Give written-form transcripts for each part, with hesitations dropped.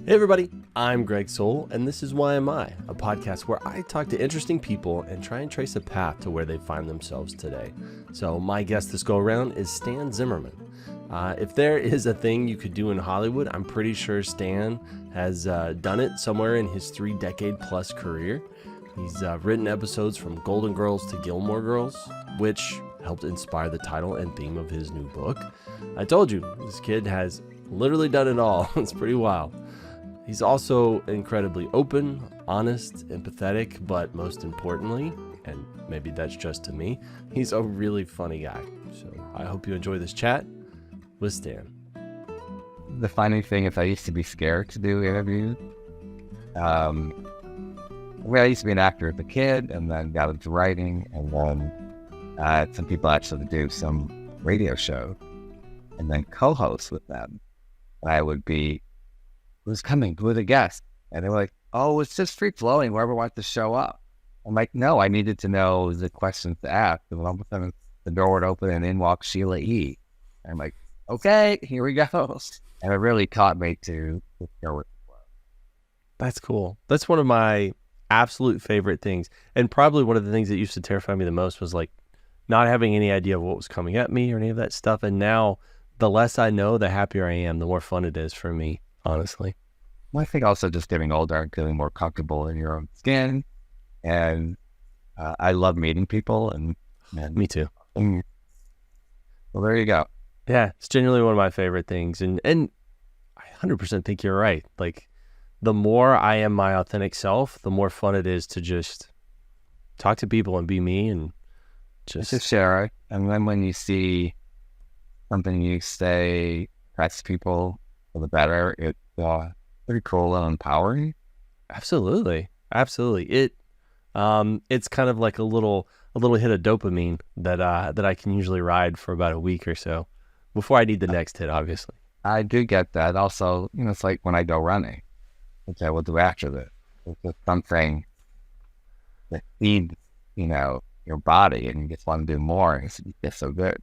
Hey everybody, I'm Greg Sowell, and this is Why Am I, a podcast where I talk to interesting people and try and trace a path to where they find themselves today. So my guest this go around is Stan Zimmerman. If there is a thing you could do in Hollywood, I'm pretty sure Stan has done it somewhere in his 3-decade-plus career. He's written episodes from Golden Girls to Gilmore Girls, which helped inspire the title and theme of his new book. I told you, this kid has literally done it all. It's pretty wild. He's also incredibly open, honest, empathetic, but most importantly, and maybe that's just to me, he's a really funny guy. So I hope you enjoy this chat with Stan. The funny thing is I used to be scared to do interviews. I used to be an actor as a kid and then got into writing, and then some people actually do some radio shows and then co-host with them. And I would be, who's coming? Who are the guests? And they were like, oh, it's just free flowing. Whoever wants to show up. I'm like, no, I needed to know the questions to ask. And all of a sudden, the door would open and in walks Sheila E. And I'm like, okay, here we go. And it really taught me to go with the flow. That's cool. That's one of my absolute favorite things. And probably one of the things that used to terrify me the most was like not having any idea of what was coming at me or any of that stuff. And now the less I know, the happier I am, the more fun it is for me, honestly. Well, I think also just getting older and getting more comfortable in your own skin. And I love meeting people. And me too. Well, there you go. Yeah, it's genuinely one of my favorite things. And I 100% think you're right. Like, the more I am my authentic self, the more fun it is to just talk to people and be me and just share it. And then when you see something you say affects people for the better, it's pretty cool and empowering. Absolutely. It's kind of like a little hit of dopamine that I can usually ride for about a week or so before I need the next hit, obviously. I do get that. Also, it's like when I go running, which I will do after this. It's just something that feeds, your body, and you just want to do more. It's just so good.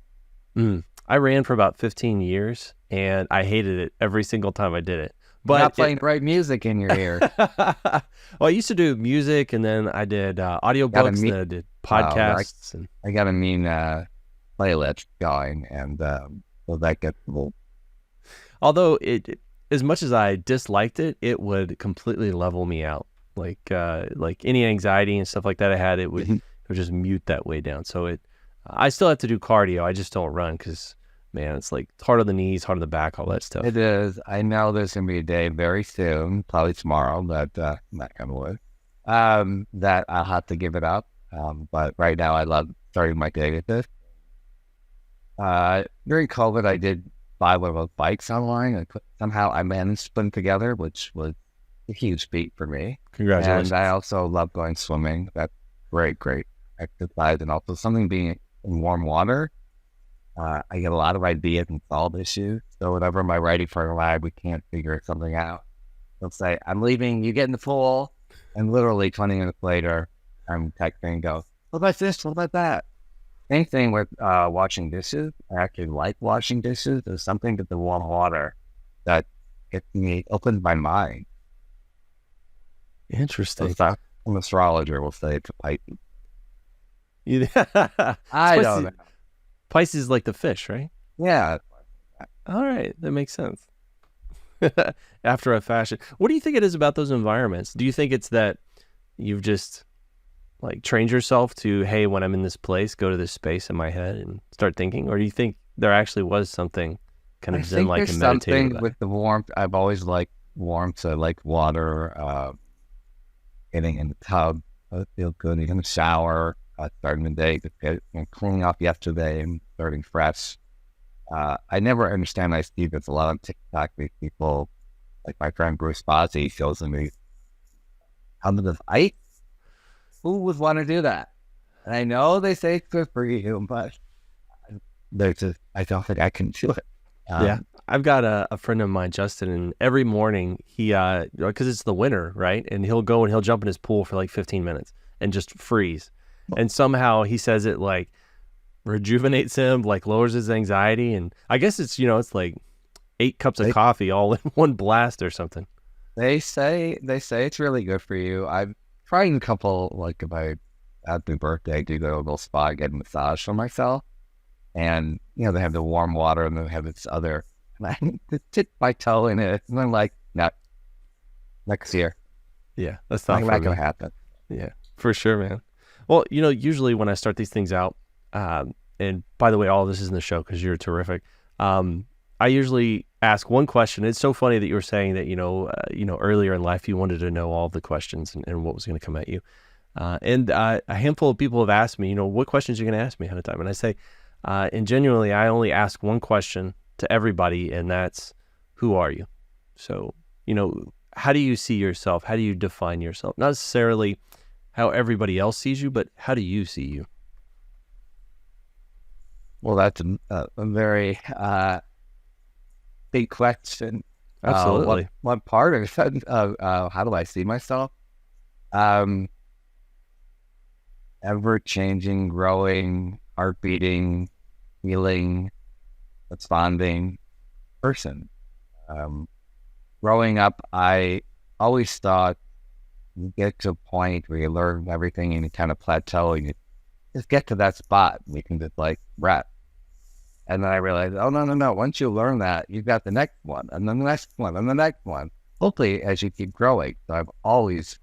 I ran for about 15 years, and I hated it every single time I did it. But not playing bright music in your ear. Well, I used to do music, and then I did audiobooks, and then I did podcasts. I got a mean playlist going, and so that gets cool. Although as much as I disliked it, it would completely level me out. Like any anxiety and stuff like that I had, it would just mute that way down. So I still have to do cardio. I just don't run because, man, it's like hard on the knees, hard on the back, all that stuff. It is. I know there's going to be a day very soon, probably tomorrow, but not going to work, that I'll have to give it up. But right now I love starting my day with this. During COVID, I did buy one of those bikes online, and somehow I managed to put them together, which was a huge feat for me. Congratulations. And I also love going swimming. That's great exercise. And also something being in warm water. I get a lot of ideas and solve issues. So whenever I'm writing for a lab, we can't figure something out, they'll say, I'm leaving, you get in the pool. And literally 20 minutes later, I'm texting and go, what about this? What about that? Same thing with washing dishes. I actually like washing dishes. There's something with the warm water that opens my mind. Interesting. So an astrologer will say it's a Pisces. I don't know. Pisces is like the fish, right? Yeah. All right. That makes sense. After a fashion. What do you think it is about those environments? Do you think it's that you've just trained yourself to, hey, when I'm in this place, go to this space in my head and start thinking? Or do you think there actually was something kind of zen-like and meditative? Something with the warmth. I've always liked warmth. I like water, getting in the tub. I feel good. In the shower, starting the day, cleaning off yesterday and starting fresh. I never understand. I see there's a lot of TikTok, these people, like my friend Bruce Bozzi shows me tons of ice. Who would want to do that? And I know they say it's good for you, but I don't think I can do it. Yeah. I've got a friend of mine, Justin, and every morning he, because it's the winter, right? And he'll go and he'll jump in his pool for like 15 minutes and just freeze. And somehow he says it rejuvenates him, lowers his anxiety. And I guess it's, it's like 8 cups of coffee all in one blast or something. They say it's really good for you. I've tried a couple, like if I had my birthday, do go to a little spa, get a massage for myself. And, they have the warm water and they have this other, and I just dip my toe in it. And I'm like, no, next year. Yeah, that's not Not for going me. to happen. Yeah, for sure, man. Well, usually when I start these things out, and by the way, all of this is in the show because you're terrific. I usually ask one question. It's so funny that you were saying that, earlier in life, you wanted to know all the questions and what was going to come at you. And a handful of people have asked me, what questions you're going to ask me ahead of time. And I say, and genuinely, I only ask one question to everybody, and that's, who are you? So, how do you see yourself? How do you define yourself? Not necessarily how everybody else sees you, but how do you see you? Well, that's a very big question. Absolutely. What part of how do I see myself? Ever changing, growing, heart beating, feeling, responding person. Growing up, I always thought you get to a point where you learn everything and you kind of plateau and you just get to that spot and you can just like rest. And then I realized, oh, no. Once you learn that, you've got the next one and then the next one and the next one. Hopefully, as you keep growing. So I've always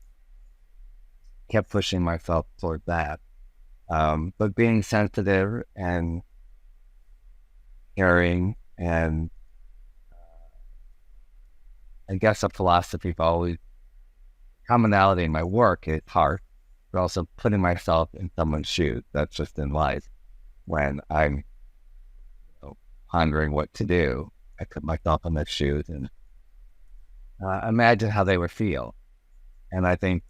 kept pushing myself toward that. But being sensitive and caring and I guess a philosophy of always commonality in my work is hard, but also putting myself in someone's shoes. That's just in life. When I'm pondering what to do, I put myself in their shoes and imagine how they would feel. And I think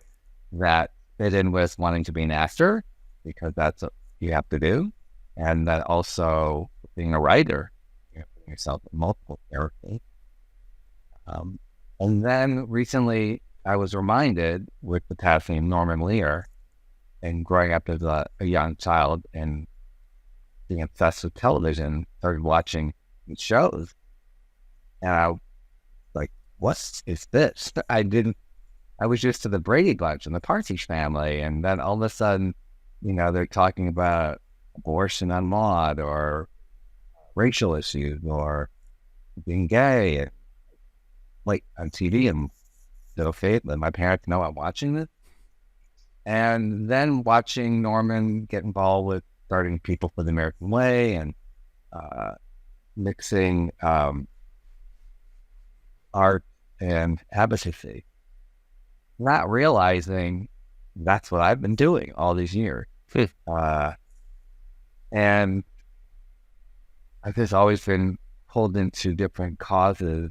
that fit in with wanting to be an actor because that's what you have to do. And that also being a writer, putting yourself in multiple characters. And then recently I was reminded with the passing of Norman Lear and growing up as a young child and being obsessed with television, started watching these shows. And I was like, what is this? I was used to the Brady Bunch and the Partridge Family. And then all of a sudden, they're talking about abortion unlawed or racial issues or being gay. And like on TV and okay, let my parents know I'm watching this. And then watching Norman get involved with starting People for the American Way and mixing art and advocacy, not realizing that's what I've been doing all these years. And I've just always been pulled into different causes.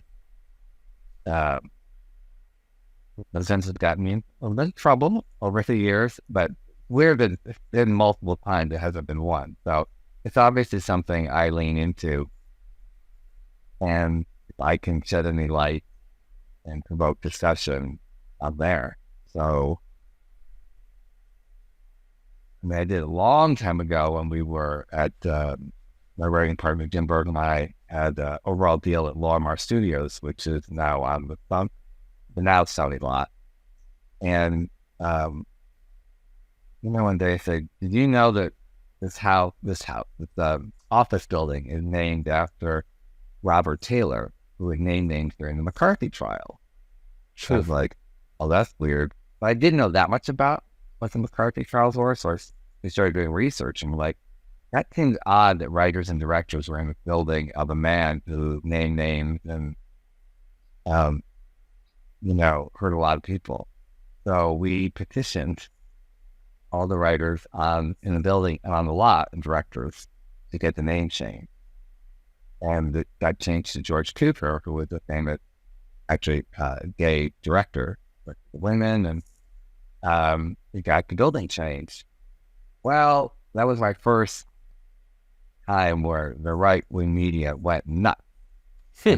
The sense has gotten me in a little trouble over the years, but we've been multiple times. It hasn't been one. So it's obviously something I lean into. And if I can shed any light and provoke discussion, I'm there. So I did a long time ago when we were at my writing partner, Jim Berg, and I had an overall deal at Lorimar Studios, which is now on the bump. But now it's sounding a lot. And, one day I said, did you know that this office building is named after Robert Taylor, who was named during the McCarthy trial? I was like, oh, that's weird. But I didn't know that much about what the McCarthy trials were. So we started doing research and like, that seems odd that writers and directors were in the building of a man who named names and, hurt a lot of people. So we petitioned all the writers in the building and on the lot and directors to get the name changed. And it got changed to George Cooper, who was a famous, gay director for women, and we got the building changed. Well, that was my first time where the right-wing media went nuts.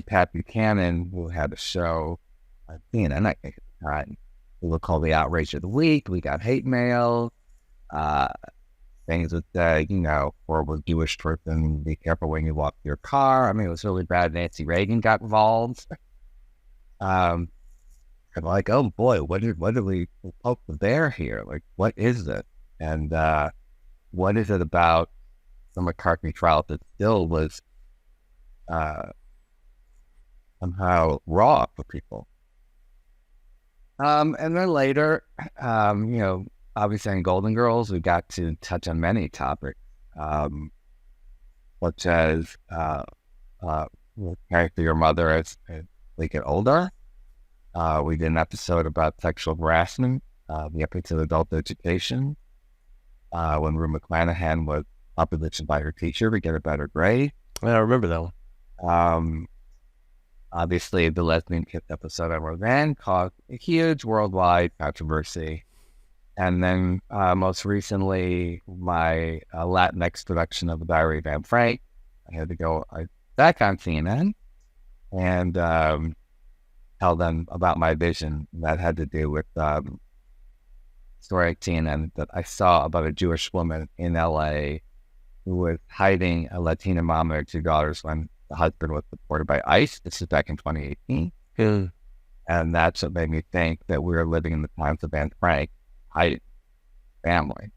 Pat Buchanan, who had a show on CNN, I think at the time, it was called The Outrage of the Week. We got hate mail, things that say, for a Jewish person, be careful when you walk your car. I mean, it was really bad. Nancy Reagan got involved. And like, oh boy, what did we poke the bear here? Like, what is this? And what is it about the McCartney trial that still was somehow raw for people? And then later, obviously in Golden Girls, we got to touch on many topics, such as caring for your mother as they get older. We did an episode about sexual harassment, the episode of adult education, when Rue McClanahan was published by her teacher to get a better grade. I remember that one. Obviously, the lesbian kiss episode on Roseanne caused a huge worldwide controversy. And then most recently, my Latinx production of The Diary of Anne Frank, I had to go back on CNN and tell them about my vision that had to do with story at CNN that I saw about a Jewish woman in LA who was hiding a Latina mom and her two daughters when the husband was deported by ICE. This is back in 2018. And that's what made me think that we were living in the times of Anne Frank, hiding family.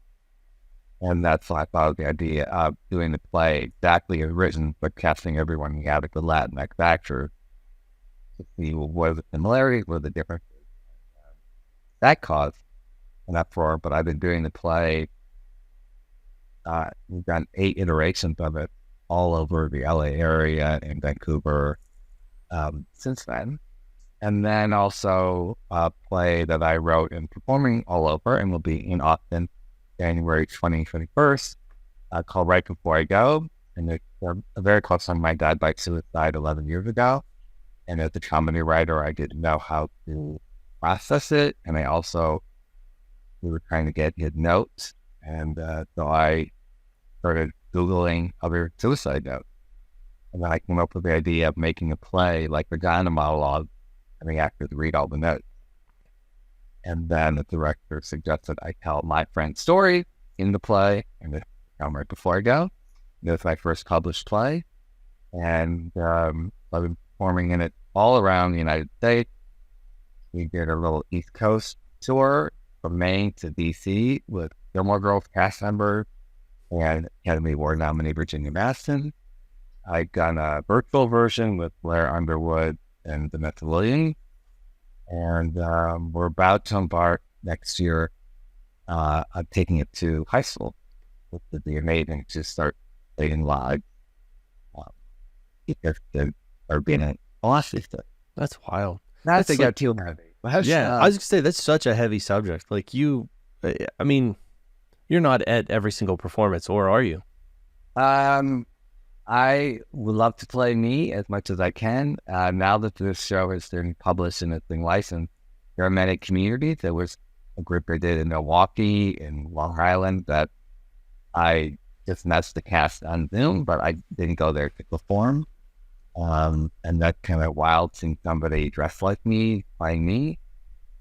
And that's why I thought of the idea of doing the play exactly as written, but casting everyone in the attic with Latinx actors to see what are the similarities, what are the differences. That caused an uproar, but I've been doing the play. We've done 8 iterations of it all over the LA area and Vancouver since then. And then also a play that I wrote and performing all over and will be in Austin January 2021, called Right Before I Go. And it's a very close friend of mine died by suicide 11 years ago. And as a comedy writer, I didn't know how to process it. And we were trying to get his notes. And so I started Googling other suicide notes. And then I came up with the idea of making a play like the Ghana monologue and the actors read all the notes. And then the director suggested I tell my friend's story in the play, and it's Right Before I Go. It was my first published play. And I've been performing in it all around the United States. We did a little East Coast tour from Maine to DC with Gilmore Girls cast members and Academy Award nominee Virginia Madsen. I've done a virtual version with Blair Underwood and Vanessa Williams. And we're about to embark next year on taking it to high school, which would be amazing to start playing live. Because they're being an philosophy. That's wild. Not to get too heavy. Yeah, I was going to say, that's such a heavy subject. Like you're not at every single performance, or are you? I would love to play me as much as I can. Now that this show has been published and it's been licensed, there are many communities. There was a group I did in Milwaukee, in Long Island, that I just messed the cast on Zoom, but I didn't go there to perform. And that's kind of wild, seeing somebody dressed like me, playing me.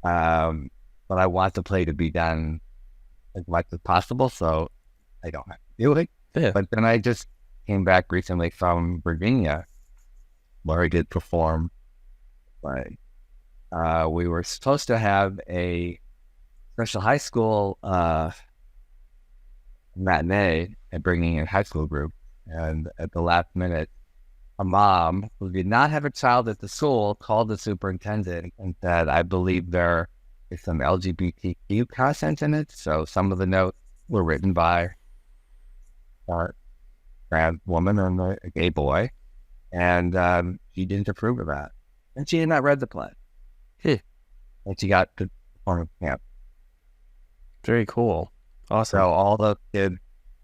But I want the play to be done as much as possible, so I don't have to do it. Yeah. But then I just came back recently from Virginia, where I did perform. Like, we were supposed to have a special high school matinee and bringing in a high school group. And at the last minute, a mom who did not have a child at the school called the superintendent and said, I believe there is some LGBTQ content in it. So some of the notes were written by trans woman and a gay boy, and she didn't approve of that, and she had not read the play. And she got to perform at camp. Very cool. Awesome. So all the kids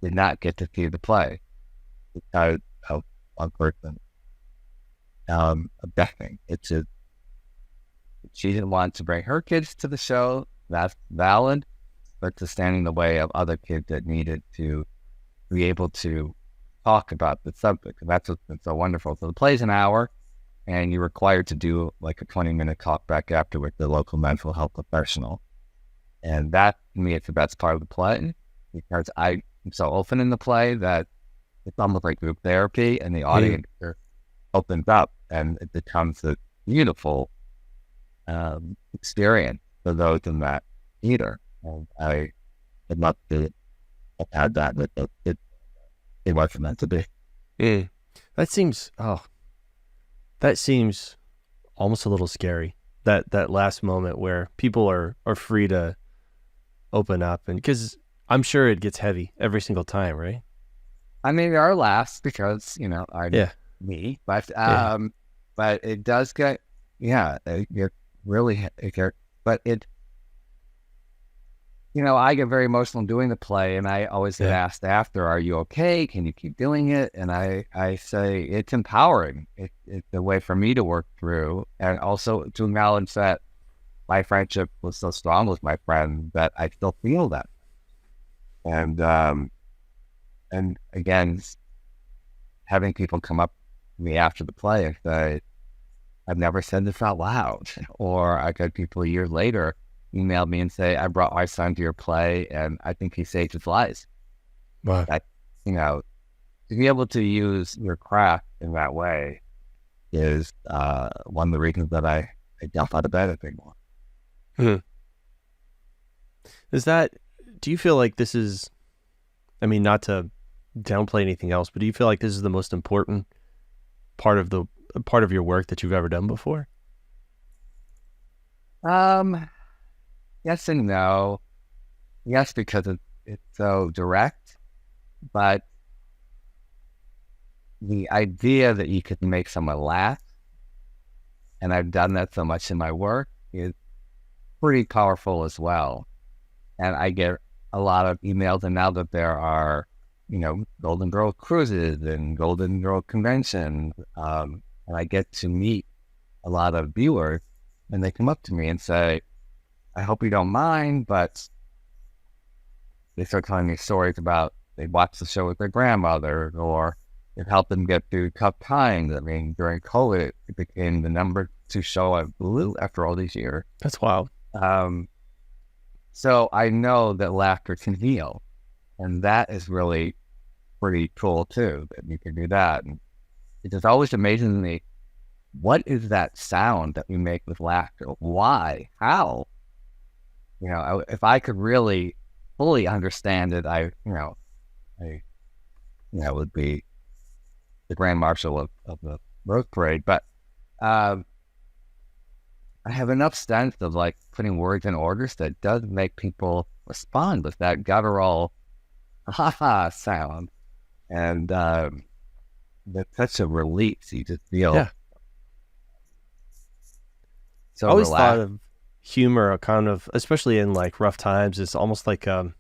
did not get to see the play because of one person objecting. It's just she didn't want to bring her kids to the show. That's valid, but to stand in the way of other kids that needed to be able to talk about the subject. And that's what's been so wonderful. So the play's an hour, and you're required to do like a 20-minute talk back after with the local mental health professional. And that, to me, it's the best part of the play, because I'm so open in the play that it's almost like group therapy, and the audience opens up, and it becomes a beautiful experience for those in that theater. And I would love to have had that, but it wasn't meant to be. Mm. That seems almost a little scary. That last moment where people are free to open up, and because I'm sure it gets heavy every single time, right? I mean, there are laughs because, I'm Yeah. me, but it does get, it really, but I get very emotional doing the play, and I always get asked after, "Are you okay? Can you keep doing it?" And I say it's empowering. It's a way for me to work through, and also to acknowledge that my friendship was so strong with my friend that I still feel that. And again, having people come up to me after the play and say, "I've never said this out loud," or I got people a year later emailed me and say, "I brought my son to your play and I think he saved his life." Wow. To be able to use your craft in that way is one of the reasons that I jump out of bed anymore. Do you feel like this is, I mean, not to downplay anything else, but do you feel like this is the most important part of your work that you've ever done before? Yes and no. Yes, because it's so direct, but the idea that you could make someone laugh, and I've done that so much in my work, is pretty powerful as well. And I get a lot of emails, and now that there are, Golden Girl cruises and Golden Girl conventions, and I get to meet a lot of viewers, and they come up to me and say, "I hope you don't mind," but they start telling me stories about they watched the show with their grandmother, or it helped them get through tough times. I mean, during COVID, it became the number 2 show on Hulu after all these years. That's wild. So I know that laughter can heal, and that is really pretty cool too, that you can do that. And it just always amazes me, what is that sound that we make with laughter? Why? How? If I could really fully understand it, I would be the Grand Marshal of the Rose Parade. But I have enough sense of like putting words in orders that does make people respond with that guttural ha-ha sound. And that's such a relief. You just feel so I always relaxed. thought of humor, kind of, especially in like rough times, it's almost like a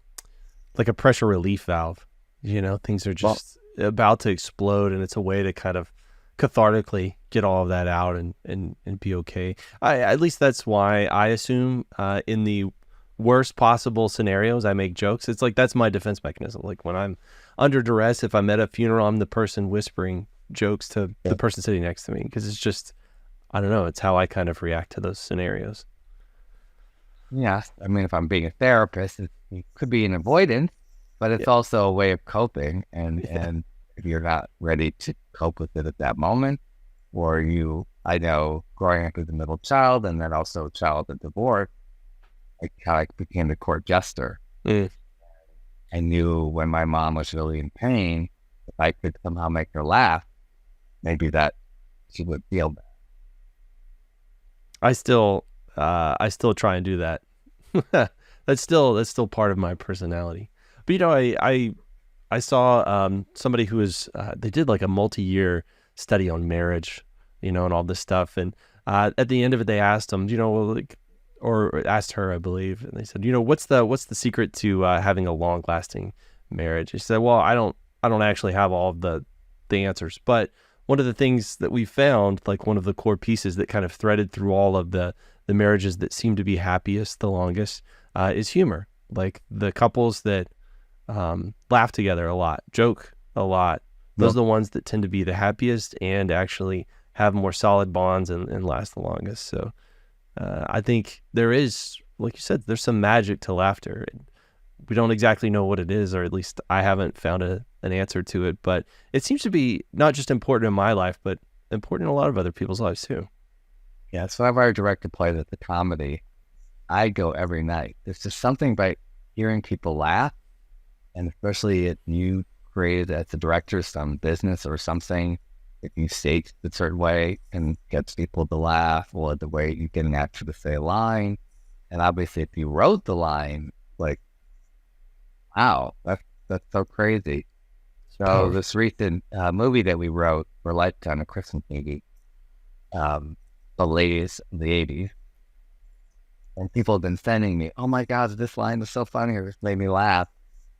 pressure relief valve. Things are just about to explode, and it's a way to kind of cathartically get all of that out and be okay. At least that's why I assume in the worst possible scenarios I make jokes. It's like that's my defense mechanism. Like when I'm under duress, if I'm at a funeral, I'm the person whispering jokes to the person sitting next to me, because it's just, I don't know, it's how I kind of react to those scenarios. Yeah, I mean, if I'm being a therapist, it could be an avoidance, but it's also a way of coping. And if you're not ready to cope with it at that moment, or I know growing up as a middle child and then also a child of divorce, I became the court jester. I knew when my mom was really in pain, if I could somehow make her laugh, maybe that she would feel bad. I still try and do that. That's still part of my personality. But I saw somebody who was they did like a multi-year study on marriage, and all this stuff. And at the end of it, they asked them, or asked her, I believe, and they said, what's the secret to having a long-lasting marriage? She said, well, I don't actually have all of the answers, but one of the things that we found, like one of the core pieces that kind of threaded through all of the marriages that seem to be happiest the longest, is humor. Like the couples that laugh together a lot, joke a lot, those are the ones that tend to be the happiest and actually have more solid bonds and last the longest. So I think there is, like you said, there's some magic to laughter. We don't exactly know what it is, or at least I haven't found an answer to it, but it seems to be not just important in my life, but important in a lot of other people's lives too. Yeah, so whenever I direct a play that's a comedy, I go every night. There's just something about hearing people laugh, and especially if you created as a director some business or something, if you stage it a certain way and gets people to laugh, or the way you get an actor to say a line. And obviously, if you wrote the line, like, wow, that's so crazy. So Powerful. this recent movie that we wrote for Lifetime, a Christmas movie, the ladies in the 80s, and people have been sending me, oh my God, this line is so funny, it just made me laugh.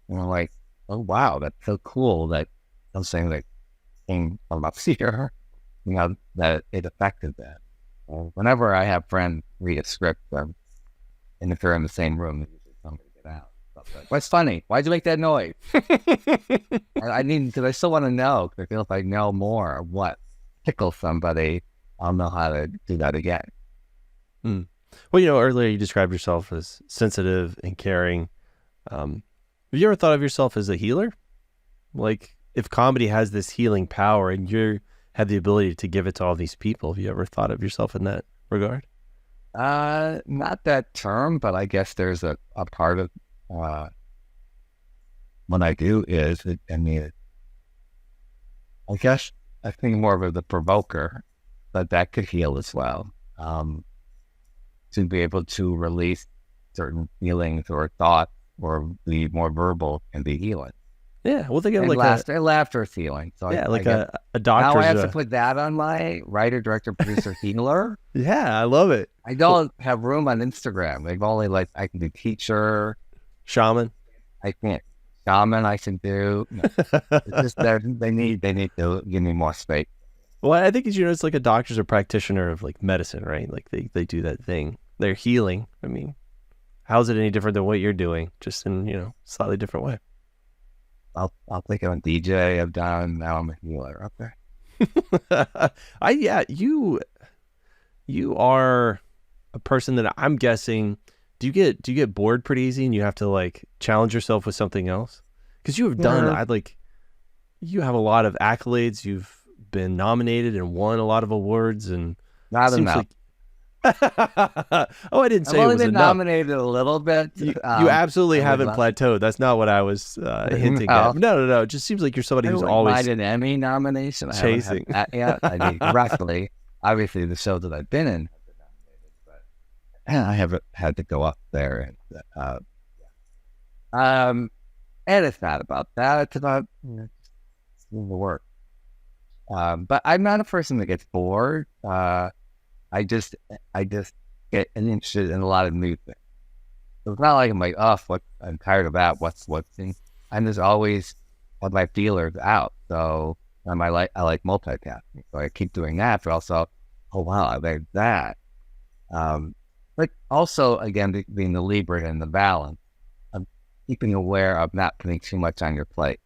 And I'm like, oh wow, that's so cool that I'm saying that came from up here, that it affected that. Whenever I have friends read a script, and if they're in the same room, they usually tell me to get out. Like, what's funny? Why'd you make that noise? I need, because I still want to know, because I feel if I know more of what tickles somebody, I'll know how to do that again. Well, earlier you described yourself as sensitive and caring. Have you ever thought of yourself as a healer? Like, if comedy has this healing power and you have the ability to give it to all these people, have you ever thought of yourself in that regard? Not that term, but I guess there's a part of what I do is, I guess I think more of the provoker, but that could heal as well. To be able to release certain feelings or thoughts or be more verbal and be healing. Yeah, well, they get And like laughter healing. So yeah, like a doctor's. Now I have to put that on my writer, director, producer, healer. Yeah, I love it. I don't have room on Instagram. They've only I can do teacher, shaman. I can't. Shaman I can do. No. It's just they need to give me more space. Well, I think it's like a doctor's or practitioner of like medicine, right? Like they do that thing. They're healing. I mean, how's it any different than what you're doing? Just in slightly different way. I'll think I'm a DJ. I've done. Now I'm a healer. Okay. You are a person that I'm guessing. Do you get bored pretty easy and you have to like challenge yourself with something else? Because you have done. You have a lot of accolades. You've been nominated and won a lot of awards, and not enough. Oh, I didn't say I've only it was been enough. Nominated a little bit. You absolutely haven't plateaued. That's not what I was hinting at. No. It just seems like you're somebody who's always mind an Emmy nomination. Chasing. I mean, roughly, obviously, the shows that I've been in have been nominated, but I haven't had to go up there. And it's not about that. It's about doing the work. But I'm not a person that gets bored. I just get interested in a lot of new things. So it's not like I'm like, I'm tired of that. What's thing? I'm just always have my feelers out. So I like multitasking. So I keep doing that, but also, oh wow, I like that. But also again, being the Libra and the balance, I'm keeping aware of not putting too much on your plate.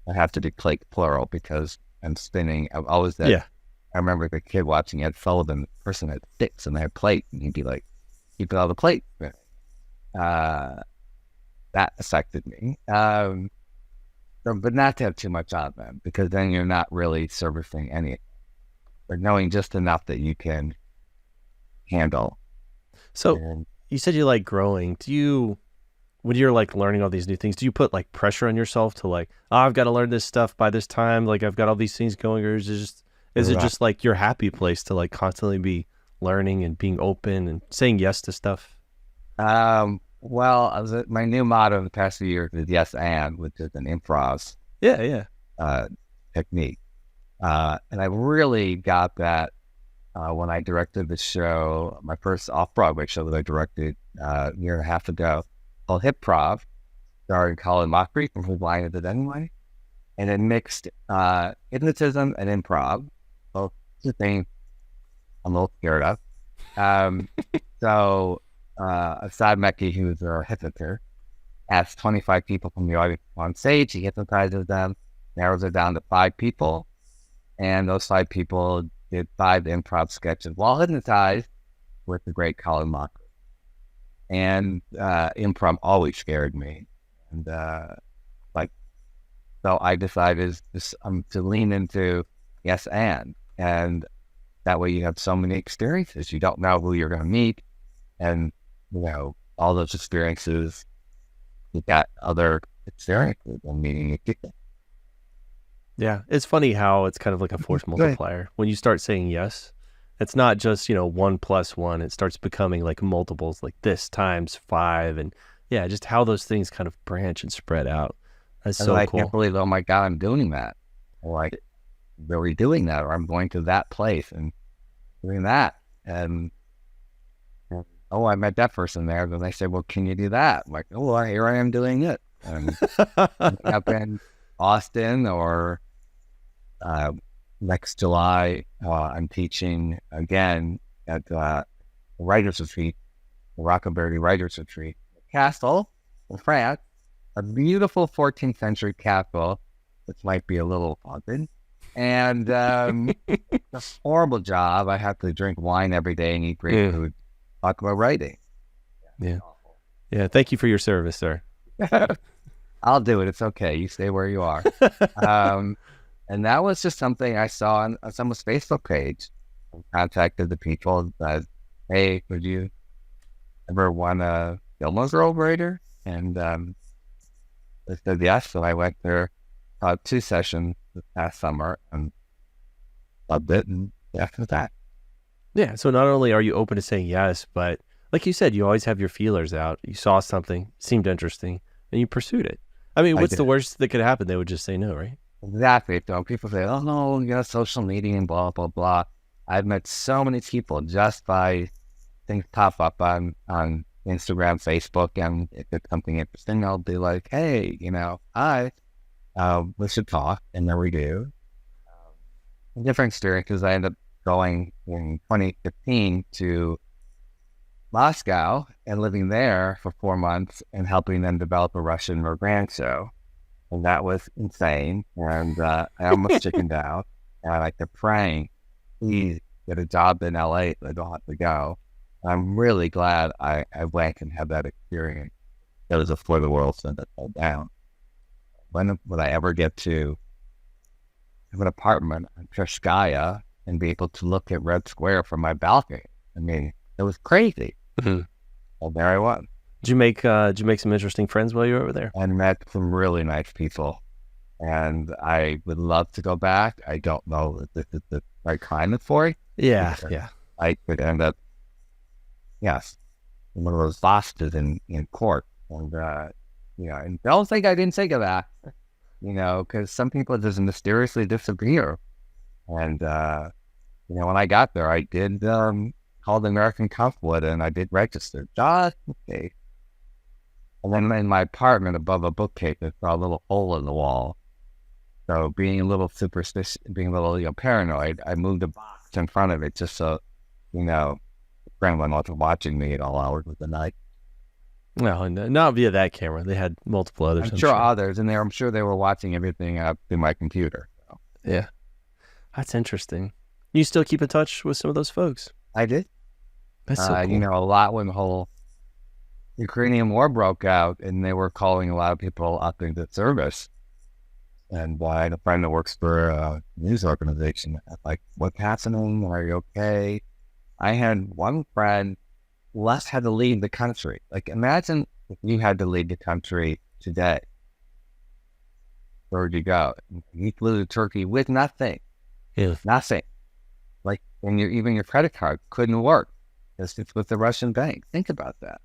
I have to do plate plural because I'm spinning. I've always that. Yeah. I remember the kid watching Ed Sullivan, the person had sticks in their plate, and he'd be like, keep it on the plate. That affected me. But not to have too much on them, because then you're not really servicing any, or knowing just enough that you can handle. So you said you like growing. When you're like learning all these new things, do you put like pressure on yourself to like, I've got to learn this stuff by this time, like I've got all these things going, or is it just like your happy place to like constantly be learning and being open and saying yes to stuff? Well, my new motto in the past few years is yes and, which is an improv technique. And I really got that when I directed the show, my first off-Broadway show that I directed a year and a half ago, called Hip-Prov, starring Colin Mockery from Who Blinded It Anyway, and it mixed hypnotism and improv. Well, it's a thing I'm a little scared of. So Assad Mekki, who's our hypnotist, asks 25 people from the audience on stage. He hypnotizes them, narrows it down to 5 people, and those 5 people did 5 improv sketches while hypnotized with the great Colin Mockery. And improv always scared me, and so I decided to lean into yes and that way you have so many experiences. You don't know who you're going to meet. And, all those experiences, you got other experiences and meeting new people. Yeah. It's funny how it's kind of like a force multiplier. When you start saying yes, it's not just, 1 + 1. It starts becoming like multiples, like this times 5. And yeah, just how those things kind of branch and spread out. That's so I cool. can't believe, oh my God, I'm doing that. Like, really doing that, or I'm going to that place and doing that. And, oh, I met that person there. Then they say, well, can you do that? I'm like, oh, well, here I am doing it. And up in Austin, or next July, I'm teaching again at the Writers Retreat, the Rockaberry Writers Retreat, castle in France, a beautiful 14th century castle, which might be a little haunted. And it's a horrible job. I have to drink wine every day and eat great food, talk about writing. Yeah. Yeah. Thank you for your service, sir. I'll do it. It's okay. You stay where you are. And that was just something I saw on someone's Facebook page. I contacted the people that, hey, would you ever want a Gilmore Girls writer? And they said yes. So I went there, taught 2 sessions this past summer and loved it. And after that. Yeah. So not only are you open to saying yes, but like you said, you always have your feelers out. You saw something, seemed interesting, and you pursued it. I mean, what's the worst that could happen? They would just say no, right? Exactly. So people say, oh, no, social media and blah, blah, blah. I've met so many people just by things pop up on Instagram, Facebook, and if it's something interesting, I'll be like, hey, hi, we should talk, and there we do. Different experiences. I ended up going in 2015 to Moscow and living there for 4 months and helping them develop a Russian brand show. And that was insane. And I almost chickened out. And I kept praying, please get a job in LA so I don't have to go. And I'm really glad I went and had that experience. It was before the world sent it all down. When would I ever get to have an apartment on Trashkaya and be able to look at Red Square from my balcony? I mean, it was crazy. Well, there I was. Did you make some interesting friends while you were over there? And met some really nice people. And I would love to go back. I don't know if this is the right climate for it. Yeah. I could end up, yes, in one of those bosses in court. And, and don't think I didn't think of that, because some people just mysteriously disappear. And, when I got there, I did call the American Consulate and I did register just in case. And then in my apartment above a bookcase, I saw a little hole in the wall. So being a little superstitious, being a little paranoid, I moved a box in front of it just so, the grandma wasn't watching me at all hours of the night. No, not via that camera. They had multiple others. I'm sure others, and I'm sure they were watching everything up through my computer. So. Yeah. That's interesting. You still keep in touch with some of those folks? I did. That's so cool. A lot when the whole Ukrainian war broke out, and they were calling a lot of people up into service. And I had a friend that works for a news organization. I'm like, what's happening? Are you okay? I had one friend had to leave the country. Like, imagine if you had to leave the country today. Where would you go? You flew to Turkey with nothing. Yeah. Nothing. Like, and even your credit card couldn't work. It's with the Russian bank. Think about that.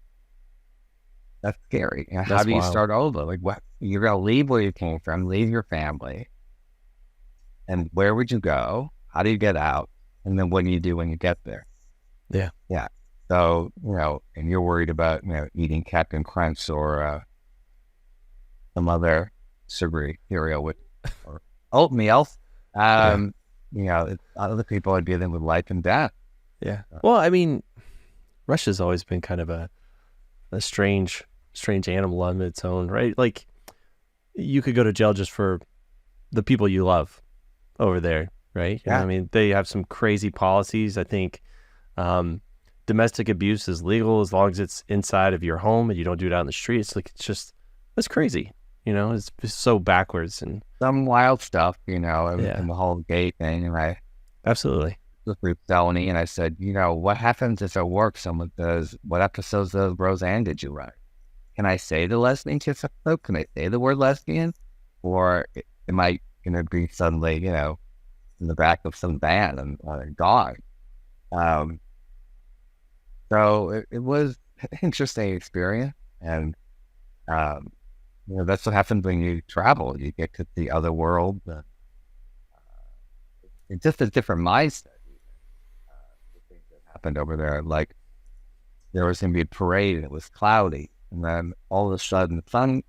That's scary. And how do you start over? Like, what? You're going to leave where you came from, leave your family. And where would you go? How do you get out? And then what do you do when you get there? Yeah. Yeah. So, and you're worried about, eating Captain Crunch or some other sugary cereal or oatmeal. Other people are dealing with life and death. Yeah. Well, I mean, Russia's always been kind of a strange animal on its own, right? Like, you could go to jail just for the people you love over there, right? Yeah. I mean, they have some crazy policies. I think domestic abuse is legal as long as it's inside of your home and you don't do it out in the street. That's crazy. It's just so backwards and some wild stuff, and the whole gay thing, right? Absolutely. the fruit felony, and I said, what happens if at work someone says, what episodes of Roseanne did you write? Can I say the lesbian kiss episode? Can I say the word lesbian? Or am I going to be suddenly, in the back of some van and a dog? So it was an interesting experience. And, that's what happens when you travel. You get to the other world. It's just a different mindset. The things that happened over there. Like, there was going to be a parade and it was cloudy. And then all of a sudden the sun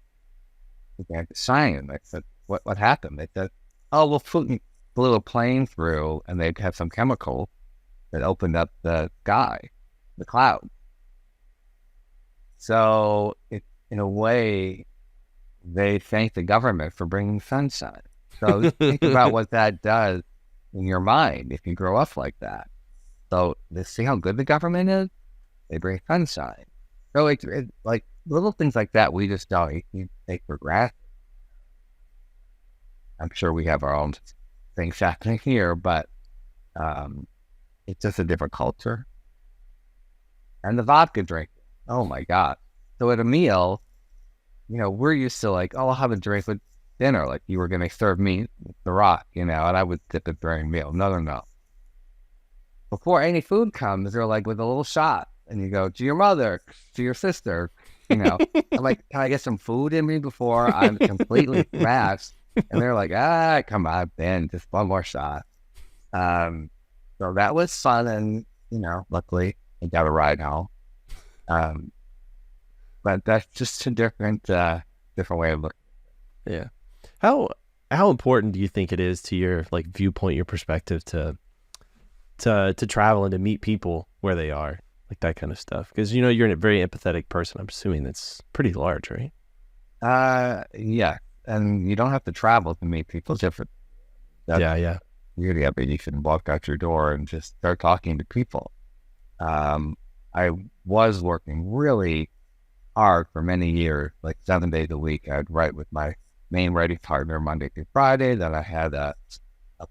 began to shine. And I said, what happened? They said, oh, we'll flew a plane through and they'd have some chemical that opened up the sky, the cloud. So in a way, they thank the government for bringing sunshine. So think about what that does in your mind if you grow up like that. So they see how good the government is, they bring sunshine. So it's like little things like that we just don't take for granted. I'm sure we have our own things happening here, but it's just a different culture. And the vodka drinking, oh my God. So at a meal, we're used to like, oh, I'll have a drink with dinner. Like you were going to serve me the rock, and I would sip it during meal. No. Before any food comes, they're like with a little shot. And you go to your mother, to your sister, I'm like, can I get some food in me before I'm completely crashed? And they're like, come on, Ben, just one more shot. So that was fun. And, luckily I got a ride home. But that's just a different way of looking. Yeah. How important do you think it is to your like viewpoint, your perspective to travel and to meet people where they are? Like that kind of stuff. Because, you're a very empathetic person. I'm assuming that's pretty large, right? Yeah. And you don't have to travel to meet people. It's different. Yeah. Really, I mean, you can walk out your door and just start talking to people. I was working really hard for many years, like 7 days a week. I'd write with my main writing partner Monday through Friday. Then I had a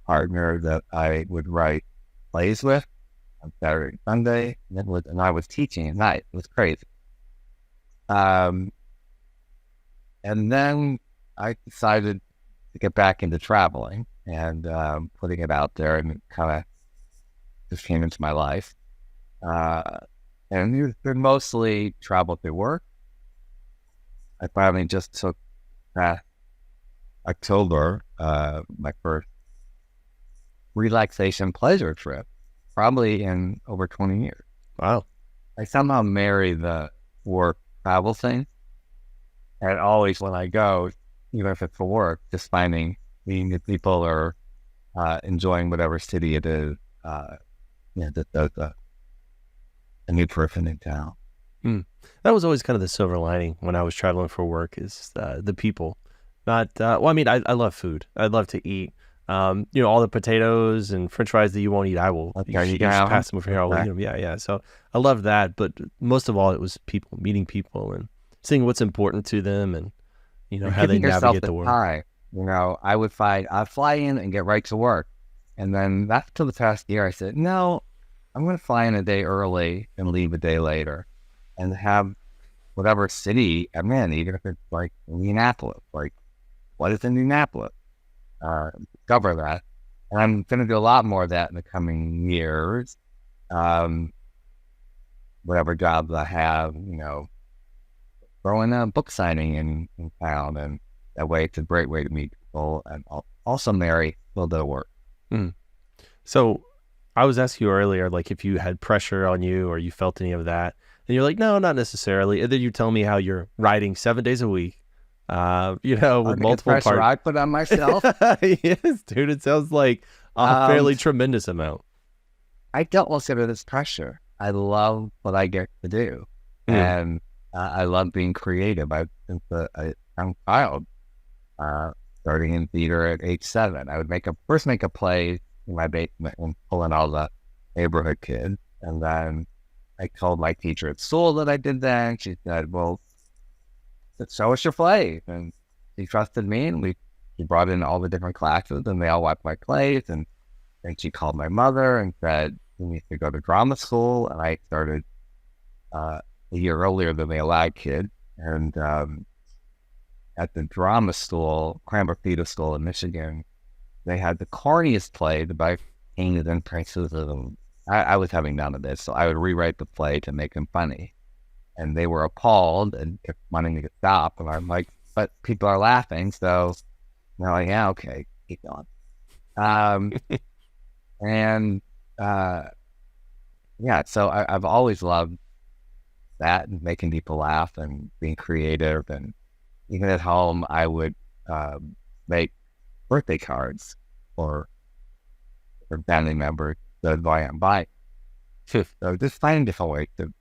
partner that I would write plays with on Saturday and Sunday, and I was teaching at night. It was crazy. And then I decided to get back into traveling and putting it out there, and it kind of just came into my life. And it's been mostly travel through work. I finally just took last October my first relaxation pleasure trip, probably in over 20 years. Wow. I somehow marry the work travel thing. And always when I go, even if it's for work, just finding meeting new people or enjoying whatever city it is, that does a new person in town. That was always kind of the silver lining when I was traveling for work is the people. Not, well, I mean, I love food. I'd love to eat. All the potatoes and French fries that you won't eat, I will. Okay, you just pass them over here. I'll eat them. Yeah. So I love that. But most of all, it was people, meeting people and seeing what's important to them and, how they navigate the world. Time. I'd fly in and get right to work. And then after the past year, I said, no, I'm going to fly in a day early and leave a day later and have whatever city I'm in, even if it's like Indianapolis. Like, what is Indianapolis? Discover that. And I'm going to do a lot more of that in the coming years. Whatever jobs I have, throwing a book signing in town. And that way, it's a great way to meet people and also marry a little bit of work. So I was asking you earlier, like if you had pressure on you or you felt any of that. And you're like, no, not necessarily. And then you tell me how you're writing 7 days a week, with multiple parts. I put on myself. Yes, dude. It sounds like a fairly tremendous amount. I don't look at it as pressure. I love what I get to do. And I love being creative. Since a young child, starting in theater at age 7. I would first make a play in my basement and pull in all the neighborhood kids. And then I told my teacher at school that I did that. And she said, well, show us your play. And she trusted me, and we brought in all the different classes, and they all watched my plays, and And she called my mother and said, "You need to go to drama school." And I started a year earlier than the allowed kid. And at the drama school, Cranbrook Theater School in Michigan, they had the corniest play by painted and prices. I was having none of this, so I would rewrite the play to make them funny. And they were appalled and kept wanting to stop. And I'm like, but people are laughing, so they're like, yeah, okay, keep going. And yeah, so I've always loved that and making people laugh and being creative. And even at home, I would make birthday cards for family members that buy. So just finding different ways to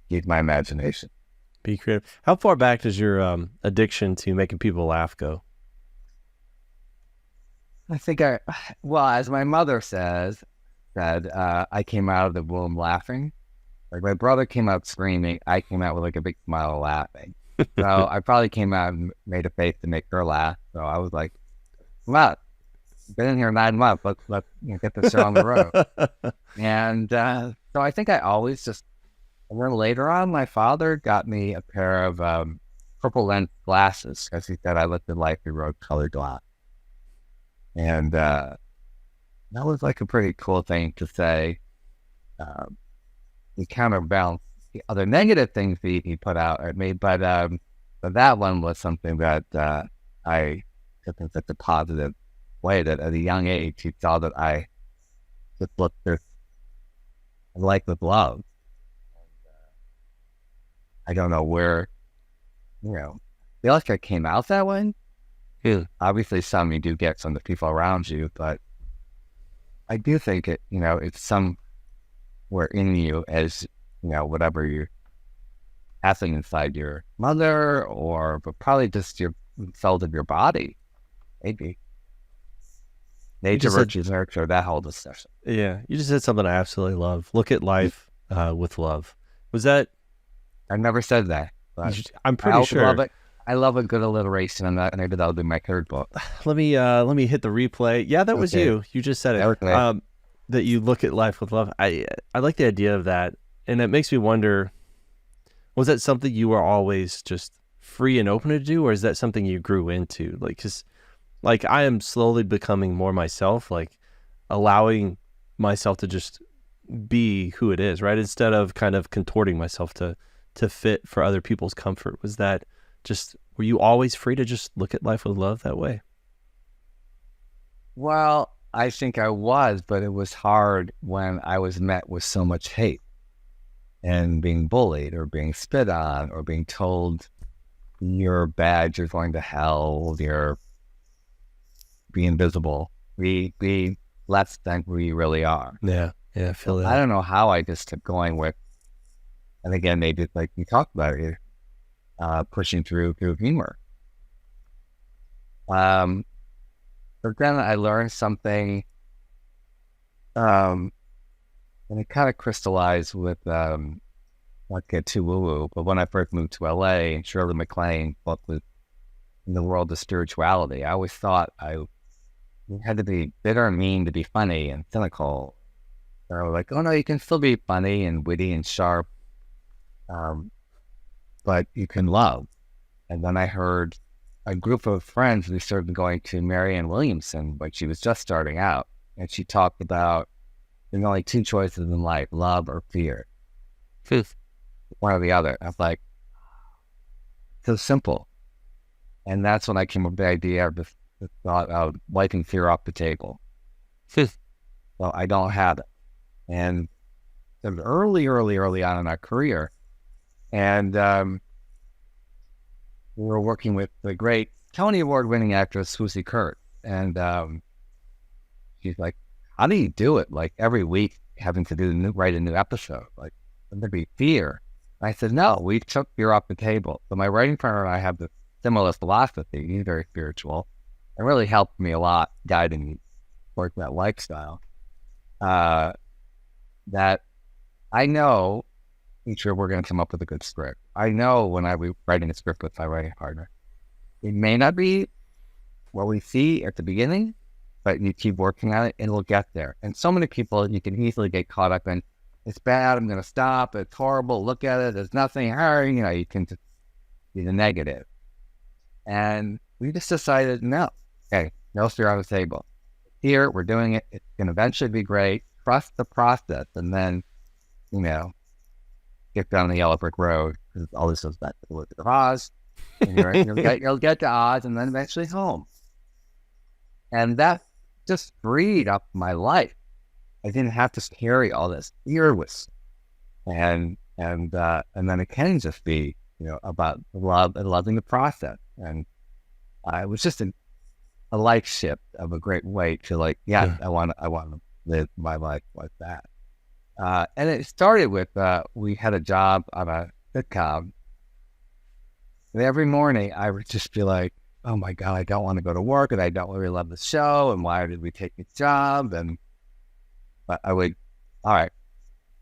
use my imagination. Be creative. How far back does your addiction to making people laugh go? I think well, as my mother said, I came out of the womb laughing. Like my brother came out screaming, I came out with like a big smile laughing. So I probably came out and made a face to make her laugh. So I was like, "Well, been in here 9 months. Let's get this show on the road." And so I think I always just. And then later on, my father got me a pair of purple lens glasses because he said I looked at life through rose-colored glass. And that was like a pretty cool thing to say. He counterbalanced the other negative things he put out at me, but that one was something that I took in such a positive way that at a young age he saw that I just looked at life with love. I don't know where, I feel like I came out that way. Yeah. Obviously, some you do get from the people around you, but I do think it's somewhere in you as, whatever you're passing inside your mother but probably just your cells of your body, maybe. Nature versus nurture, that whole discussion. Yeah, you just said something I absolutely love. Look at life with love. Was that? I never said that. But I'm pretty sure. Love it. I love a good alliteration, and maybe that'll be my third book. Let me hit the replay. Yeah, that was you. You just said it. That you look at life with love. I like the idea of that, and it makes me wonder: was that something you were always just free and open to do, or is that something you grew into? Because I am slowly becoming more myself, allowing myself to just be who it is, right? Instead of kind of contorting myself to fit for other people's comfort. Was that just, were you always free to just look at life with love that way? Well, I think I was, but it was hard when I was met with so much hate and being bullied or being spit on or being told you're bad, you're going to hell, you're be invisible, be less than we really are. Yeah, I feel that. I don't know how I just kept going with. And again, maybe like you talked about it, pushing through humor. But then I learned something, and it kind of crystallized with, not get too woo-woo, but when I first moved to LA and Shirley MacLaine book was in the world of spirituality, I always thought I had to be bitter and mean to be funny and cynical. So I was like, oh no, you can still be funny and witty and sharp. But you can love. And then I heard a group of friends who started going to Marianne Williamson, but she was just starting out. And she talked about there's only 2 choices in life, love or fear. One or the other. I was like, so simple. And that's when I came up with the idea of the thought of wiping fear off the table. So I don't have it. And it was early on in our career. And we were working with the great Tony Award-winning actress Swoosie Kurt. And she's like, how do you do it? Like every week having to write a new episode. Like, wouldn't there be fear? And I said, no, we took fear off the table. So my writing partner and I have the similar philosophy. He's very spiritual. It really helped me a lot guiding me towards that lifestyle. That I know each year we're going to come up with a good script. I know when I be writing a script with my writing partner, it may not be what we see at the beginning, but you keep working on it and it'll get there. And so many people, you can easily get caught up in, it's bad, I'm going to stop, it's horrible, look at it, there's nothing, you can just be the negative. And we just decided, no, okay, no fear on the table. Here, we're doing it, it's going to eventually be great, trust the process, and then, get down the yellow brick road, because all this goes back to the Wizard of Oz, and you'll get to Oz, and then eventually home. And that just freed up my life. I didn't have to carry all this fear with me. And then it can just be, about love and loving the process. And it was just a life shift of a great way to I want to live my life like that. And it started with, we had a job on a sitcom. And every morning I would just be like, oh my God, I don't want to go to work and I don't really love the show. And why did we take this job? But I would, all right,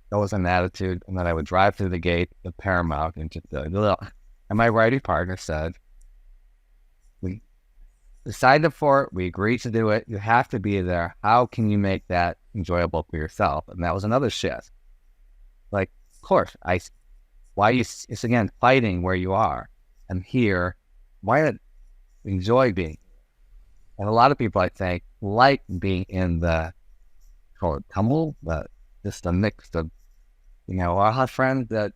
that was an attitude. And then I would drive through the gate of Paramount and just and my writing partner said, we decided for it, we agreed to do it. You have to be there. How can you make that enjoyable for yourself? And that was another shift. Of course, it's again, fighting where you are. And here, why not enjoy being here? And a lot of people, I think, like being in the, call it tumble, but just a mix of, I have friends that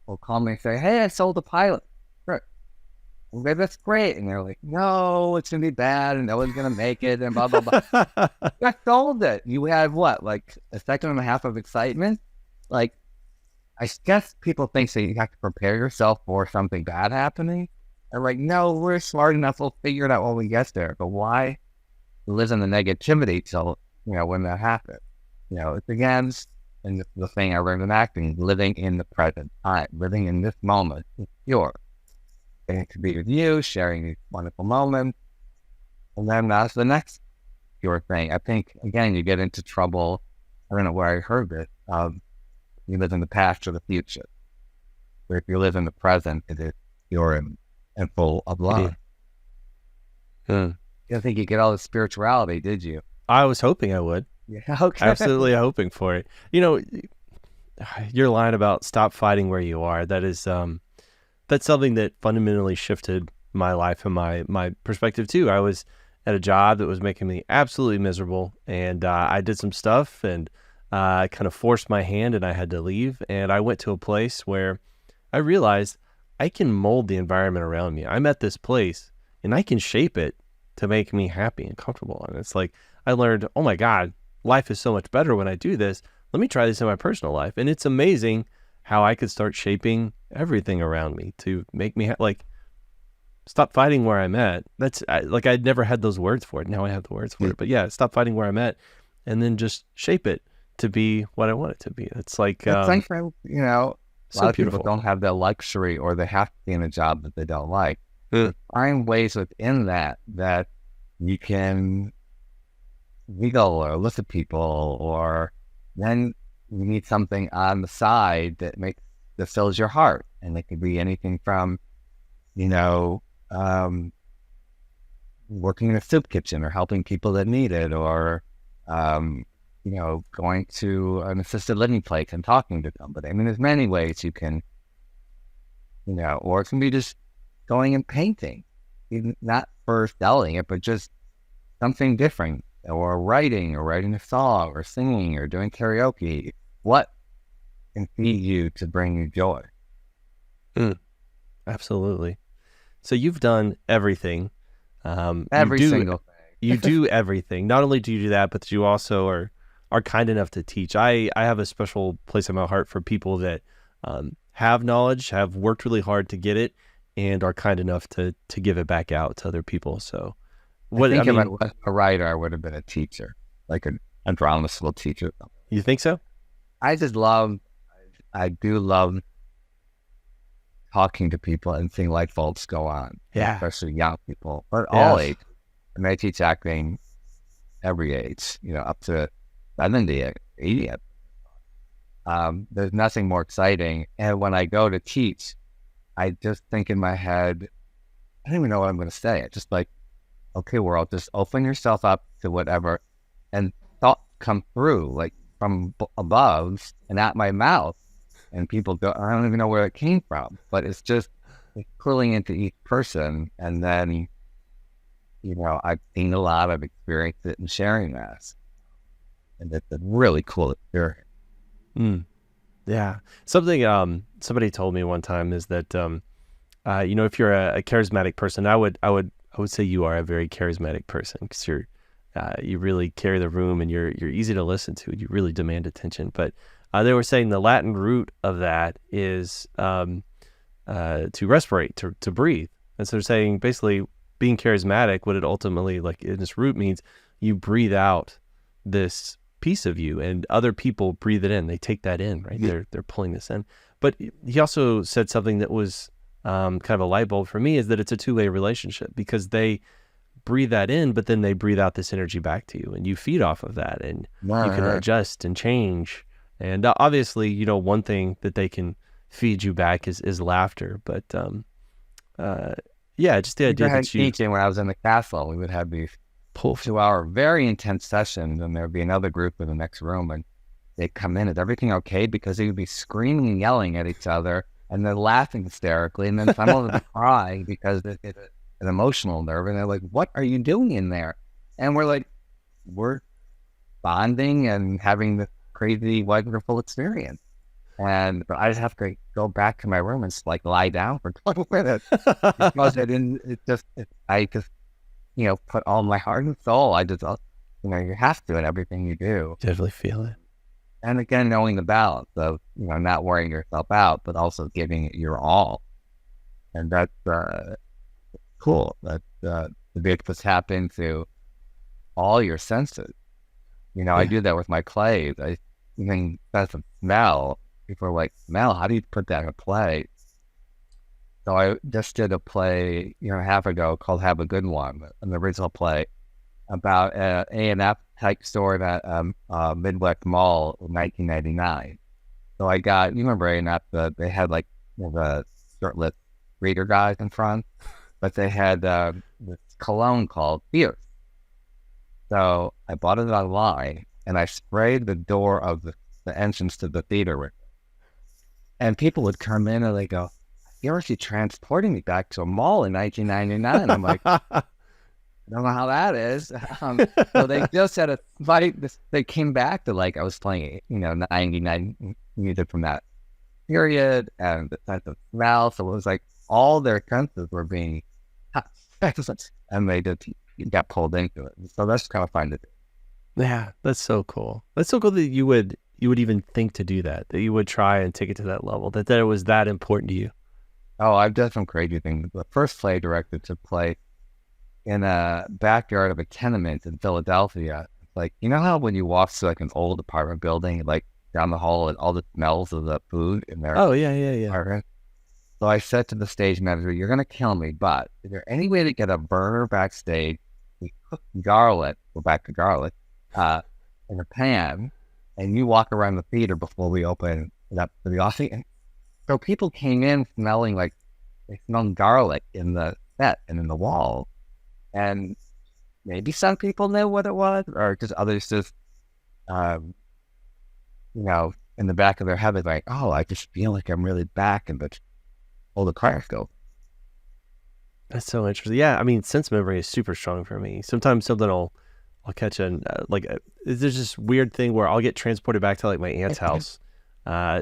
will call me and say, hey, I sold a pilot. Right. Okay, that's great. And they're like, no, it's going to be bad and no one's going to make it and blah, blah, blah. I sold it. You had what, a second and a half of excitement? I guess people think that you have to prepare yourself for something bad happening. And no, we're smart enough. We'll figure it out when we get there. But why live in the negativity till, when that happens? It's again, and the thing I learned in acting, living in the present time, living in this moment is pure. Getting to be with you, sharing these wonderful moments. And then that's the next pure thing. I think, again, you get into trouble. I don't know where I heard it. You live in the past or the future. But if you live in the present, it is pure and full of love. You didn't think you get all the spirituality, did you? I was hoping I would. Yeah, okay. Absolutely hoping for it. Your line about stop fighting where you are, that is that's something that fundamentally shifted my life and my perspective too. I was at a job that was making me absolutely miserable, and I did some stuff and kind of forced my hand and I had to leave. And I went to a place where I realized I can mold the environment around me. I'm at this place and I can shape it to make me happy and comfortable. And it's I learned, oh my God, life is so much better when I do this. Let me try this in my personal life. And it's amazing how I could start shaping everything around me to make me stop fighting where I'm at. That's I'd never had those words for it. Now I have the words for it. But yeah, stop fighting where I'm at and then just shape it to be what I want it to be. It's a lot of beautiful. People don't have the luxury or they have to be in a job that they don't like. Find ways within that you can wiggle or look at people, or then you need something on the side that fills your heart. And it could be anything from, working in a soup kitchen or helping people that need it, or, going to an assisted living place and talking to somebody. I mean, there's many ways you can, or it can be just going and painting, even not for selling it, but just something different, or writing a song, or singing, or doing karaoke. What can feed you to bring you joy? Absolutely. So you've done everything. Every single thing. You do everything. Not only do you do that, but you also are kind enough to teach. I have a special place in my heart for people that have knowledge, have worked really hard to get it, and are kind enough to give it back out to other people. So if I was a writer, I would have been a teacher, like a drama school teacher. You think so? I do love talking to people and seeing light bulbs go on. Yeah. Especially young people, but all ages. And I teach acting every age, up to 70, 80. There's nothing more exciting. And when I go to teach, I just think in my head, I don't even know what I'm going to say. I just okay, world, just open yourself up to whatever, and thought come through like from above and at my mouth, and people go, I don't even know where it came from, but it's just like pulling into each person, and then I've seen a lot, I've experienced it, and sharing that, and it's a really cool experience. Yeah, something somebody told me one time is that if you're a charismatic person, I would say you are a very charismatic person, because you really carry the room, and you're easy to listen to. You really demand attention. But they were saying the Latin root of that is to respirate, to breathe. And so they're saying basically being charismatic, what it ultimately, like in this root, means you breathe out this piece of you, and other people breathe it in. They take that in, right? They're pulling this in. But he also said something that was kind of a light bulb for me, is that it's a two-way relationship, because they breathe that in, but then they breathe out this energy back to you, and you feed off of that, and you can adjust and change. And obviously, one thing that they can feed you back is laughter. But just the idea that teaching when I was in the castle, we would have these 2-hour very intense sessions, and there'd be another group in the next room, and they'd come in, is everything okay? Because they would be screaming and yelling at each other, and they're laughing hysterically, and then some of them crying because it's an emotional nerve, and they're like, what are you doing in there? And we're like, we're bonding and having this crazy, wonderful experience. But I just have to go back to my room and just like lie down for 20 minutes because I just put all my heart and soul. I just, you have to in everything you do. Definitely feel it. And again, knowing the balance of, not wearing yourself out, but also giving it your all. And that's cool. That to be able to tap into all your senses. I do that with my plays. I even that's a smell. People are like, smell, how do you put that in a play? So I just did a play a year and a half ago called Have a Good One, an original play about an A&F type store at Midwest Mall in 1999. So I got, you remember A&F, they had like the shirtless reader guys in front, but they had this cologne called Fierce. So I bought it online, and I sprayed the door of the entrance to the theater with it. And people would come in and they go, you're actually transporting me back to a mall in 1999. I'm like, I don't know how that is. So they just had they came back to like, I was playing, 99 music from that period, and the sense of smell. So it was like all their senses were being and they just got pulled into it. So that's kind of fun to do. Yeah, that's so cool. That's so cool that you would even think to do that you would try and take it to that level, that it was that important to you. Oh, I've done some crazy things. The first play I directed took place in a backyard of a tenement in Philadelphia. Like, how when you walk to like an old apartment building, like down the hall, and all the smells of the food in there. Oh, yeah. Apartment. So I said to the stage manager, you're going to kill me, but is there any way to get a burner backstage? We cook garlic, go back to garlic, in a pan, and you walk around the theater before we open it up to the audience. So people came in smelling like they smelled garlic in the set and in the wall. And maybe some people knew what it was, or just others just, in the back of their head, they're like, oh, I just feel like I'm really back in the car go. That's so interesting. Yeah, I mean, sense memory is super strong for me. Sometimes something I'll catch there's this weird thing where I'll get transported back to like my aunt's house.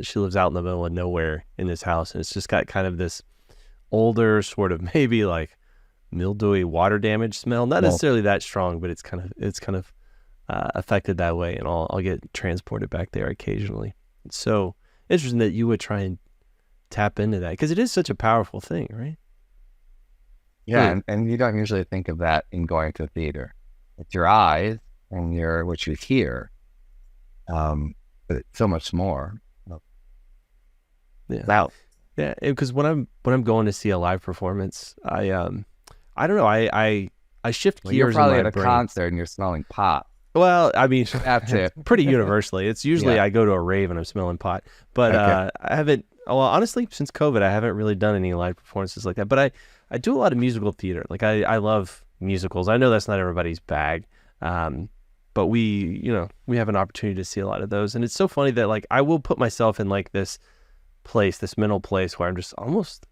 She lives out in the middle of nowhere in this house, and it's just got kind of this older sort of maybe like mildewy water damage smell. Not necessarily that strong, but it's kind of affected that way, and I'll get transported back there occasionally. It's so interesting that you would try and tap into that, because it is such a powerful thing, right? Yeah, and you don't usually think of that in going to theater. It's your eyes and what you hear, but it's so much more. Yeah. Wow. Yeah, because when I'm going to see a live performance, I don't know, I shift gears. You're probably in my at a brain. Concert and you're smelling pot. Well, I mean, that's it. Pretty universally. It's usually I go to a rave and I'm smelling pot, but I haven't. Well, honestly, since COVID, I haven't really done any live performances like that. But I do a lot of musical theater. Like I love musicals. I know that's not everybody's bag, but we have an opportunity to see a lot of those. And it's so funny that like I will put myself in like this mental place where I'm just almost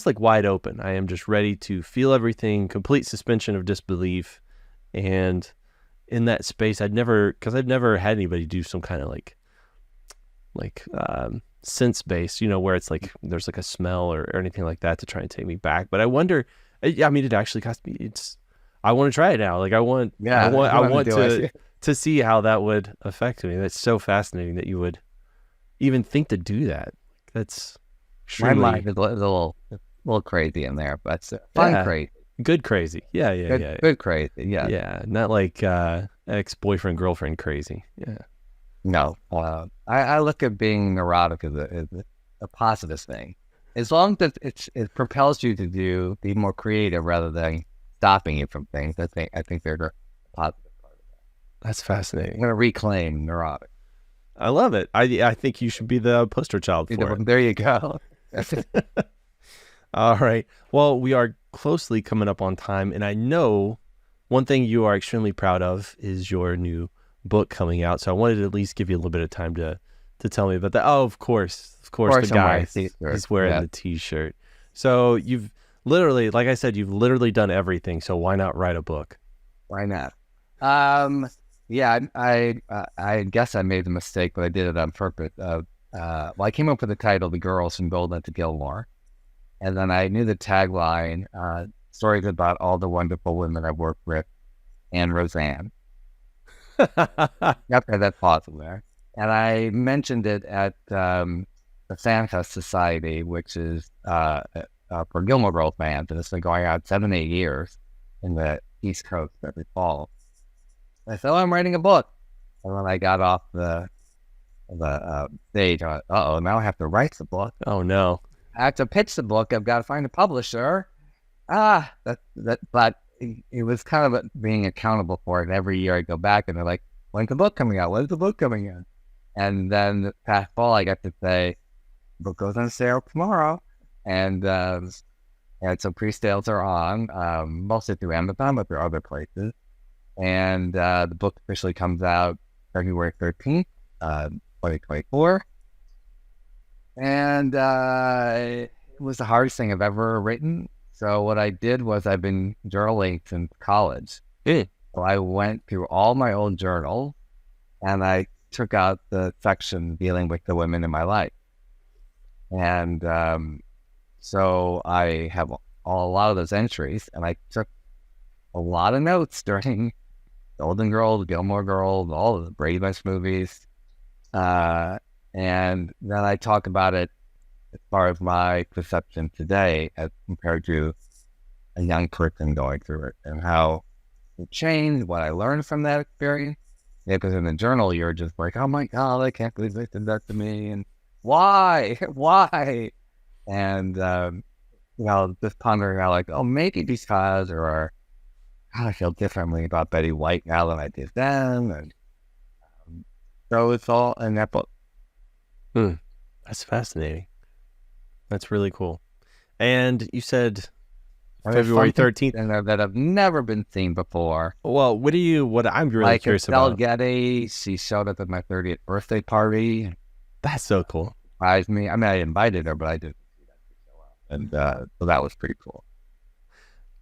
like wide open. I am just ready to feel everything, complete suspension of disbelief. And in that space, I've never had anybody do some kind of like sense based, where it's like there's like a smell or anything like that to try and take me back. But I wonder, I mean, it actually cost me. I want to try it now. Like I want to see how that would affect me. That's so fascinating that you would even think to do that. That's extremely... My mind is a little crazy in there, but it's fun crazy. Good crazy. Yeah. Good crazy. Yeah. Yeah. Not like ex-boyfriend, girlfriend crazy. Yeah. No. I look at being neurotic as a positive thing. As long as it propels you to be more creative rather than stopping you from things. I think they're the positive part of that. That's fascinating. I'm going to reclaim neurotic. I love it. I think you should be the poster child for it. There you go. All right. Well, we are closely coming up on time, and I know one thing you are extremely proud of is your new book coming out. So I wanted to at least give you a little bit of time to tell me about that. Oh, of course, the guy is wearing the T-shirt. So you've literally, like I said, you've literally done everything. So why not write a book? Why not? Yeah, I guess I made the mistake, but I did it on purpose. I came up with the title, "The Girls from Golden to Gilmore," and then I knew the tagline, "Stories about all the wonderful women I've worked with, and Roseanne." Yep, that's possible there. And I mentioned it at the Santa Society, which is for Gilmore Girls fans, and it's been going on 7-8 years in the East Coast every fall. I said, I'm writing a book. And when I got off the stage, I went, now I have to write the book. Oh, no. I have to pitch the book. I've got to find a publisher. But it was kind of being accountable for it. And every year I go back and they're like, when's the book coming out? When's the book coming in? And then this past fall, I got to say, the book goes on sale tomorrow. And so pre-sales are on, mostly through Amazon, but there are other places. And the book officially comes out February 13th, 2024. And it was the hardest thing I've ever written. So what I did was I've been journaling since college. So I went through all my old journals and I took out the section dealing with the women in my life. And so I have a lot of those entries, and I took a lot of notes during Golden Girls, Gilmore Girls, all of the Brady Bunch movies. And then I talk about it as far as my perception today as compared to a young person going through it and how it changed, what I learned from that experience. Yeah, because in the journal, you're just like, oh my God, I can't believe they did that to me. And why? And, just pondering out like, maybe because, or God, I feel differently about Betty White now than I did then. And so it's all in that book. That's fascinating. That's really cool. And you said February 13th. And that have never been seen before. Well, what I'm really curious about. about. Getty, she showed up at my 30th birthday party. That's so cool. Surprised me. I mean, I invited her, but I didn't see that she show up. And so that was pretty cool.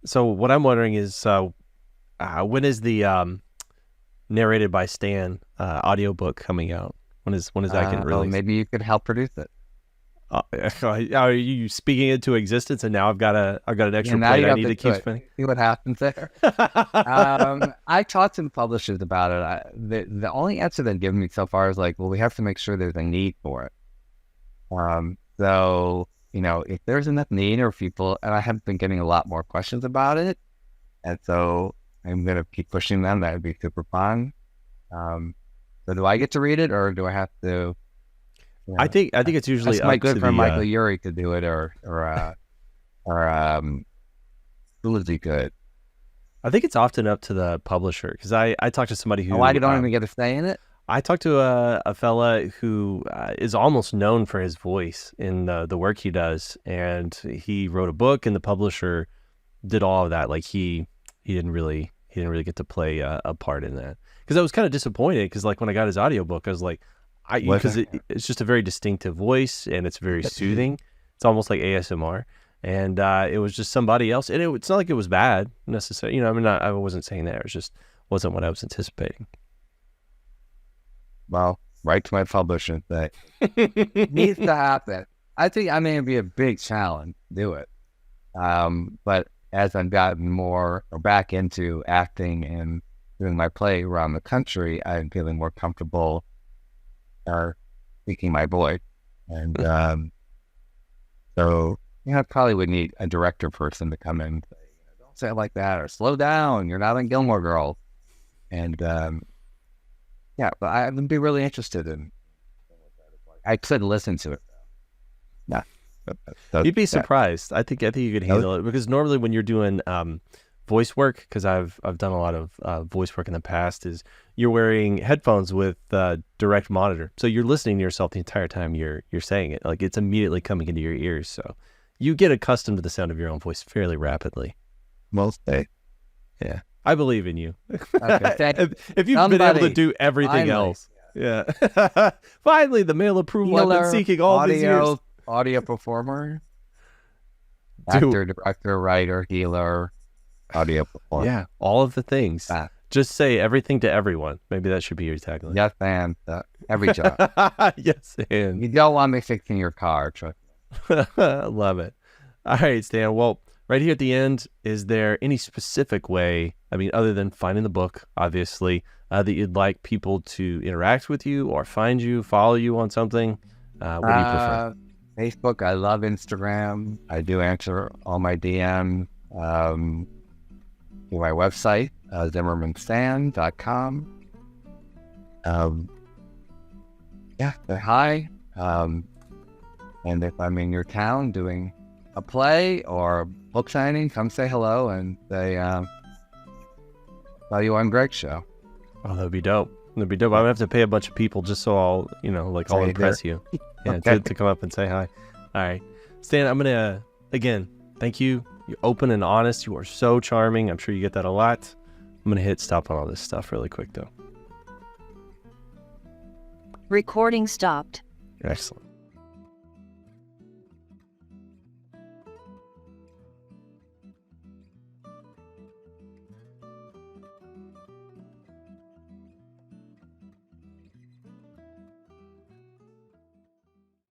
So what I'm wondering is, when is the narrated by Stan audiobook coming out? When is that getting released? Maybe you could help produce it. Are you speaking it into existence? And now I've got an extra plate I need to keep spinning. See what happens there. I talked to the publishers about it. The only answer they've given me so far is like, well, we have to make sure there's a need for it. So if there's enough need or people, and I have been getting a lot more questions about it, and so I'm gonna keep pushing them. That would be super fun. So do I get to read it, or do I have to? I think it's usually my good friend Michael Urey to do it, or who is he good? I think it's often up to the publisher, because I talked to somebody who. Why you don't even get a say in it? I talked to a fella who is almost known for his voice in the work he does, and he wrote a book, and the publisher did all of that. Like he he didn't really get to play a part in that. Because I was kind of disappointed because like when I got his audiobook, I was like, because it's just a very distinctive voice and it's very soothing. It's almost like ASMR. And it was just somebody else. And it's not like it was bad necessarily. I mean, I wasn't saying that. It was just wasn't what I was anticipating. Well, write to my publisher that needs to happen. I think I may be a big challenge to do it. But as I've gotten more or back into acting and doing my play around the country, I'm feeling more comfortable speaking my voice. And so, I probably would need a director person to come in and say, don't say it like that, or slow down, you're not in Gilmore Girls. And but I would be really interested in I could listen to it. Yeah. You'd be surprised. I think you could handle it, because normally when you're doing voice work, because I've done a lot of voice work in the past, is you're wearing headphones with direct monitor, so you're listening to yourself the entire time you're saying it. Like it's immediately coming into your ears, so you get accustomed to the sound of your own voice fairly rapidly. Most day. Yeah, I believe in you. Okay, if you've been able to do everything else, yeah. Finally, the male approval I've been seeking all these years. Audio performer, actor, director, writer, healer, audio performer. Yeah, all of the things. Just say everything to everyone. Maybe that should be your tagline. Yes, and every job. Yes, and you don't want me fixing your car. Trust me. Love it. All right, Stan. Well, right here at the end, is there any specific way, I mean, other than finding the book, obviously, that you'd like people to interact with you or find you, follow you on something? What do you prefer? Facebook. I love Instagram. I do answer all my DMs. To my website, zimmermanstan.com. Say hi. And if I'm in your town doing a play or book signing, come say hello and say, tell you on Greg's show. Oh, that'd be dope. That'd be dope. I'm gonna have to pay a bunch of people just so I'll impress you. Yeah, okay. to come up and say hi. All right, Stan, I'm gonna again thank you. You're open and honest. You are so charming. I'm sure you get that a lot. I'm gonna hit stop on all this stuff really quick though. Recording stopped. Excellent.